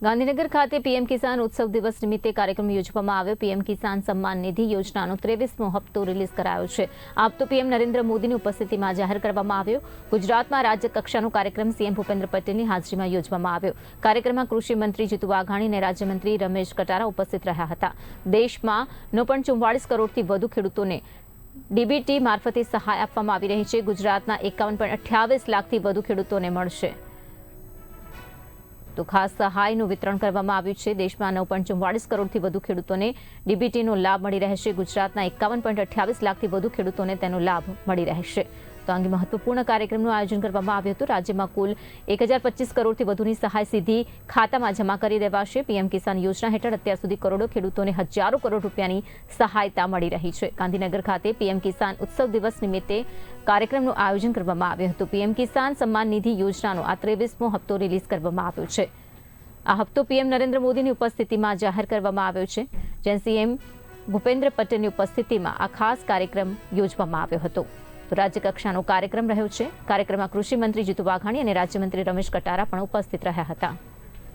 ગાંધીનગર ખાતે પીએમ કિસાન ઉત્સવ દિવસ નિમિત્તે કાર્યક્રમ યોજવામાં આવ્યો। પીએમ કિસાન સન્માન નિધિ યોજનાનો 23મો હપ્તો રિલીઝ કરાયો છે। આ હપ્તો પીએમ નરેન્દ્ર મોદીની ઉપસ્થિતિમાં જાહેર કરવામાં આવ્યો। ગુજરાતમાં રાજ્ય કક્ષાનો કાર્યક્રમ સીએમ ભૂપેન્દ્ર પટેલની હાજરીમાં યોજવામાં આવ્યો। કાર્યક્રમમાં કૃષિ મંત્રી જીતુ વાઘાણી અને રાજ્યમંત્રી રમેશ કટારા ઉપસ્થિત રહ્યા હતા। દેશમાં 9.44 કરોડથી વધુ ખેડૂતોને ડીબીટી મારફતે સહાય આપવામાં આવી રહી છે। ગુજરાતના 51.28 લાખથી વધુ ખેડૂતોને મળશે તો ખાસ સહાયનું વિતરણ કરવામાં આવ્યું છે। દેશમાં 9.44 કરોડથી વધુ ખેડૂતોને ડીબીટીનો લાભ મળી રહેશે। ગુજરાતના 51.28 લાખથી વધુ ખેડૂતોને તેનો લાભ મળી રહેશે। તો અંગે મહત્વપૂર્ણ કાર્યક્રમનું આયોજન કરવામાં આવ્યું હતું। રાજ્યમાં કુલ 1025 કરોડથી વધુની સહાય સીધી ખાતામાં જમા કરી દેવાશે। પીએમ કિસાન યોજના હેઠળ અત્યાર સુધી કરોડો ખેડૂતોને હજારો કરોડ રૂપિયાની સહાયતા મળી રહી છે। ગાંધીનગર ખાતે પીએમ કિસાન ઉત્સવ દિવસ નિમિત્તે કાર્યક્રમનું આયોજન કરવામાં આવ્યું હતું। પીએમ કિસાન સન્માન નિધિ યોજનાનો આ 23મો હપ્તો રિલીઝ કરવામાં આવ્યો છે। આ હપ્તો પીએમ નરેન્દ્ર મોદીની ઉપસ્થિતિમાં જાહેર કરવામાં આવ્યો છે, જ્યાં સીએમ ભૂપેન્દ્ર પટેલની ઉપસ્થિતિમાં આ ખાસ કાર્યક્રમ યોજવામાં આવ્યો હતો। તો રાજ્ય કક્ષાનો કાર્યક્રમ રહ્યો છે। કાર્યક્રમમાં કૃષિ મંત્રી જીતુ વાઘાણી અને રાજ્યમંત્રી રમેશ કટારા પણ ઉપસ્થિત રહ્યા હતા।